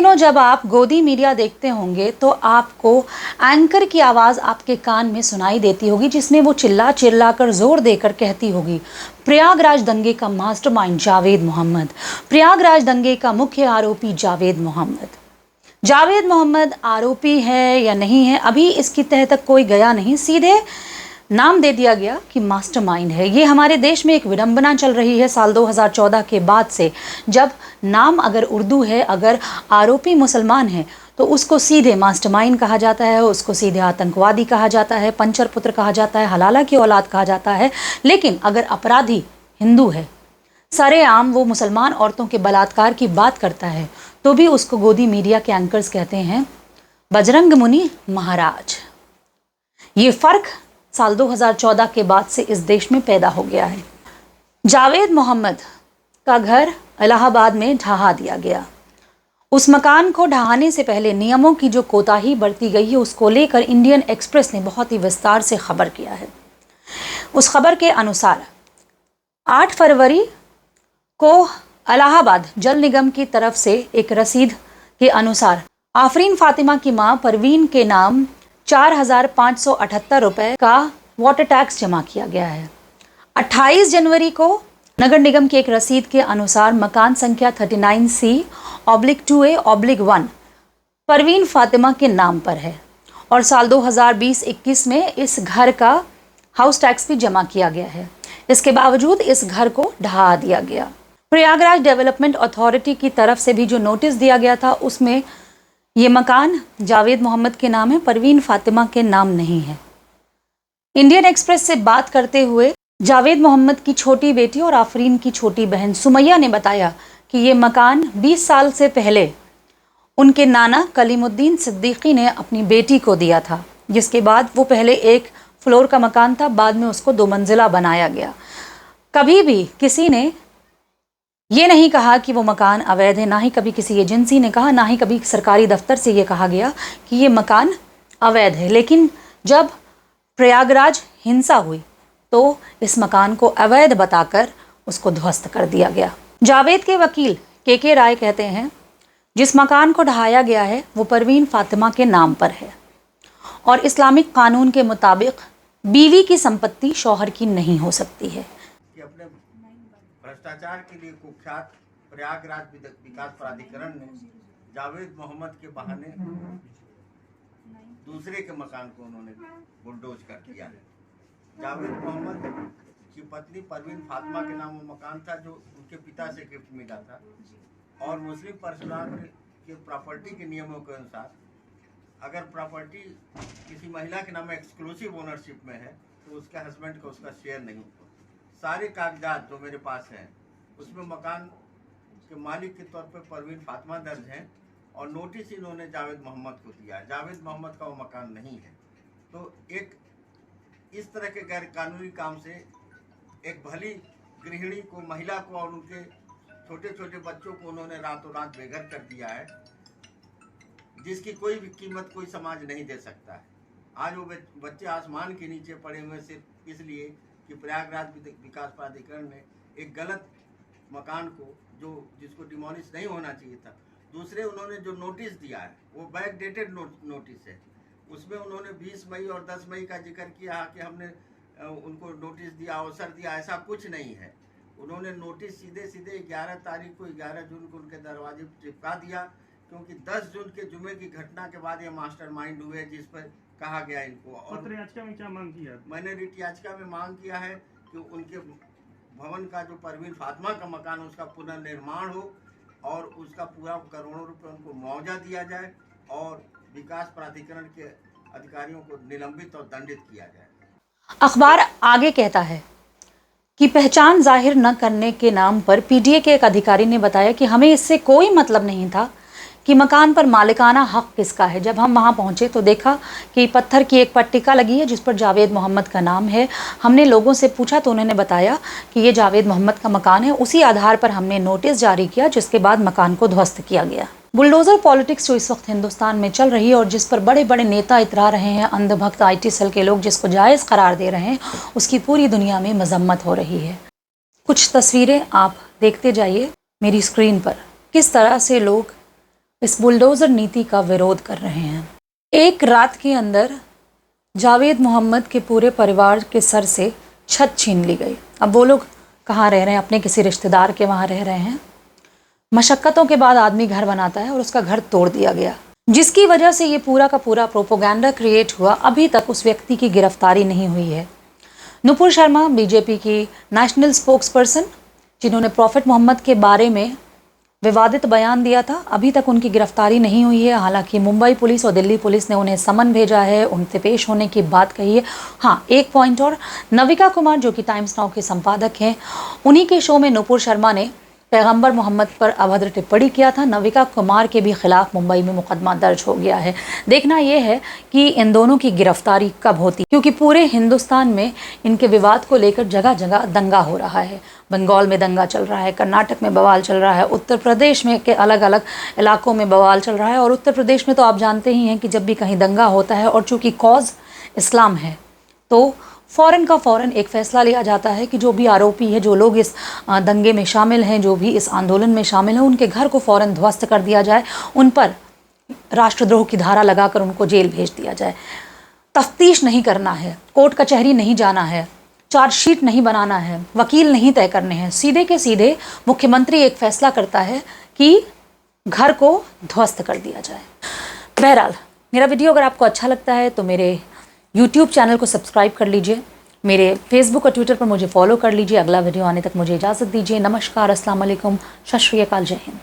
दिनों जब आप गोदी मीडिया देखते होंगे तो आपको एंकर की आवाज़ आपके कान में सुनाई देती होगी, जिसमें वो चिल्ला चिल्ला कर जोर देकर कहती होगी, प्रयागराज दंगे का मास्टरमाइंड जावेद मोहम्मद, प्रयागराज दंगे का मुख्य आरोपी जावेद मोहम्मद। जावेद मोहम्मद आरोपी है या नहीं है, अभी इसकी तह तक कोई गया नहीं, सीधे नाम दे दिया गया कि मास्टरमाइंड है। ये हमारे देश में एक विडंबना चल रही है साल 2014 के बाद से, जब नाम अगर उर्दू है, अगर आरोपी मुसलमान है तो उसको सीधे मास्टरमाइंड कहा जाता है, उसको सीधे आतंकवादी कहा जाता है, पंचर पुत्र कहा जाता है, हलाला की औलाद कहा जाता है। लेकिन अगर अपराधी हिंदू है, सरेआम वो मुसलमान औरतों के बलात्कार की बात करता है, तो भी उसको गोदी मीडिया के एंकर्स कहते हैं बजरंग मुनि महाराज। ये फ़र्क साल 2014 के बाद से इस देश में पैदा हो गया है। जावेद मोहम्मद का घर इलाहाबाद में ढहा दिया गया। उस मकान को ढहाने से पहले नियमों की जो कोताही बरती गई है, उसको लेकर इंडियन एक्सप्रेस ने बहुत ही विस्तार से खबर किया है। उस खबर के अनुसार 8 फरवरी को इलाहाबाद जल निगम की तरफ से एक रसीद के अनुसार आफरीन फातिमा की मां परवीन के नाम 4,578 रुपये का वाटर टैक्स जमा किया गया है। 28 जनवरी को नगर निगम की एक रसीद के अनुसार मकान संख्या 39C/2A/1 परवीन फातिमा के नाम पर है और साल 2020-21 में इस घर का हाउस टैक्स भी जमा किया गया है। इसके बावजूद इस घर को ढहा दिया गया। प्रयागराज डेवलपमेंट अथॉरिटी की तरफ से भी जो नोटिस दिया गया था, उसमें ये मकान जावेद मोहम्मद के नाम है, परवीन फातिमा के नाम नहीं है। इंडियन एक्सप्रेस से बात करते हुए जावेद मोहम्मद की छोटी बेटी और आफरीन की छोटी बहन सुमैया ने बताया कि ये मकान 20 साल से पहले उनके नाना कलीमुद्दीन सिद्दीकी ने अपनी बेटी को दिया था, जिसके बाद वो पहले 1 फ्लोर का मकान था, बाद में उसको 2 मंजिला बनाया गया। कभी भी किसी ने ये नहीं कहा कि वो मकान अवैध है, ना ही कभी किसी एजेंसी ने कहा, ना ही कभी सरकारी दफ्तर से ये कहा गया कि ये मकान अवैध है। लेकिन जब प्रयागराज हिंसा हुई तो इस मकान को अवैध बताकर उसको ध्वस्त कर दिया गया। जावेद के वकील के राय कहते हैं, जिस मकान को ढहाया गया है वो परवीन फातिमा के नाम पर है और इस्लामिक कानून के मुताबिक बीवी की संपत्ति शौहर की नहीं हो सकती है। भ्रष्टाचार के लिए कुख्यात प्रयागराज विकास प्राधिकरण ने जावेद मोहम्मद के बहाने दूसरे के मकान को उन्होंने बुलडोज कर दिया है। जावेद मोहम्मद की पत्नी परवीन फातिमा के नाम वो मकान था जो उनके पिता से गिफ्ट मिला था और मुस्लिम पर्सनल के प्रॉपर्टी के नियमों के अनुसार अगर प्रॉपर्टी किसी महिला के नाम एक्सक्लूसिव ओनरशिप में है तो उसके हस्बैंड को उसका शेयर नहीं होगा। सारे कागजात जो मेरे पास हैं उसमें मकान के मालिक के तौर पर परवीन फातिमा दर्ज हैं और नोटिस इन्होंने जावेद मोहम्मद को दिया है। जावेद मोहम्मद का वो मकान नहीं है। तो एक इस तरह के गैर कानूनी काम से एक भली गृहिणी को, महिला को और उनके छोटे छोटे बच्चों को उन्होंने रातों रात बेघर कर दिया है, जिसकी कोई भी कीमत कोई समाज नहीं दे सकता है। आज वो बच्चे आसमान के नीचे पड़े हुए सिर्फ इसलिए कि प्रयागराज विकास प्राधिकरण ने एक गलत मकान को जिसको डिमोलिश नहीं होना चाहिए था, दूसरे उन्होंने जो नोटिस दिया है वो बैक डेटेड नोटिस है। उसमें उन्होंने 20 मई और 10 मई का जिक्र किया कि हमने उनको नोटिस दिया, अवसर दिया, ऐसा कुछ नहीं है। उन्होंने नोटिस सीधे 11 तारीख को 11 जून को उनके दरवाजे पर चिपका दिया, क्योंकि 10 जून के जुमे की घटना के बाद ये मास्टरमाइंड हुए जिस पर कहा गया इनको। और याचिका में क्या मांग किया? मैंने रिट याचिका में मांग किया है कि उनके भवन का जो परवीन फातिमा का मकान उसका पुनर्निर्माण हो और उसका पूरा करोड़ों रुपए उनको मुआवजा दिया जाए और विकास प्राधिकरण के अधिकारियों को निलंबित और दंडित किया जाए। अखबार आगे कहता है कि पहचान जाहिर न करने के नाम पर पीटीए के एक अधिकारी ने बताया कि हमें इससे कोई मतलब नहीं था कि मकान पर मालिकाना हक किसका है। जब हम वहां पहुंचे तो देखा कि पत्थर की एक पट्टिका लगी है जिस पर जावेद मोहम्मद का नाम है। हमने लोगों से पूछा तो उन्होंने बताया कि ये जावेद मोहम्मद का मकान है। उसी आधार पर हमने नोटिस जारी किया, जिसके बाद मकान को ध्वस्त किया गया। बुलडोज़र पॉलिटिक्स जो इस वक्त हिंदुस्तान में चल रही है और जिस पर बड़े बड़े नेता इतरा रहे हैं, अंधभक्त IT सेल के लोग जिसको जायज़ करार दे रहे हैं, उसकी पूरी दुनिया में मजम्मत हो रही है। कुछ तस्वीरें आप देखते जाइए मेरी स्क्रीन पर, किस तरह से लोग इस बुलडोज़र नीति का विरोध कर रहे हैं। एक रात के अंदर जावेद मोहम्मद के पूरे परिवार के सर से छत छीन ली गई। अब वो लोग कहाँ रह रहे हैं? अपने किसी रिश्तेदार के वहाँ रह रहे हैं। मशक्क़तों के बाद आदमी घर बनाता है और उसका घर तोड़ दिया गया, जिसकी वजह से ये पूरा का पूरा प्रोपोगंडा क्रिएट हुआ। अभी तक उस व्यक्ति की गिरफ्तारी नहीं हुई है। नुपुर शर्मा बीजेपी की नेशनल स्पोक्स पर्सन, जिन्होंने प्रॉफिट मोहम्मद के बारे में विवादित बयान दिया था, अभी तक उनकी गिरफ्तारी नहीं हुई है। हालांकि मुंबई पुलिस और दिल्ली पुलिस ने उन्हें समन भेजा है, उनसे पेश होने की बात कही है। हाँ, एक पॉइंट और, नविका कुमार जो कि टाइम्स नाउ के संपादक हैं, उन्हीं के शो में नुपुर शर्मा ने पैगंबर मोहम्मद पर अभद्र टिप्पणी किया था। नविका कुमार के भी खिलाफ मुंबई में मुकदमा दर्ज हो गया है। देखना यह है कि इन दोनों की गिरफ्तारी कब होती, क्योंकि पूरे हिंदुस्तान में इनके विवाद को लेकर जगह जगह दंगा हो रहा है। बंगाल में दंगा चल रहा है, कर्नाटक में बवाल चल रहा है, उत्तर प्रदेश में के अलग अलग इलाकों में बवाल चल रहा है। और उत्तर प्रदेश में तो आप जानते ही हैं कि जब भी कहीं दंगा होता है और चूँकि कॉज इस्लाम है, तो फ़ौरन का फ़ौरन एक फ़ैसला लिया जाता है कि जो भी आरोपी है, जो लोग इस दंगे में शामिल हैं, जो भी इस आंदोलन में शामिल हैं, उनके घर को फ़ौरन ध्वस्त कर दिया जाए, उन पर राष्ट्रद्रोह की धारा लगाकर उनको जेल भेज दिया जाए। तफ्तीश नहीं करना है, कोर्ट कचहरी नहीं जाना है, चार्जशीट नहीं बनाना है, वकील नहीं तय करने हैं। सीधे के सीधे मुख्यमंत्री एक फ़ैसला करता है कि घर को ध्वस्त कर दिया जाए। बहरहाल, मेरा वीडियो अगर आपको अच्छा लगता है तो मेरे YouTube चैनल को सब्सक्राइब कर लीजिए, मेरे फेसबुक और ट्विटर पर मुझे फॉलो कर लीजिए। अगला वीडियो आने तक मुझे इजाज़त दीजिए। नमस्कार, अस्सलाम वालेकुम, सत श्री अकाल, जय हिंद।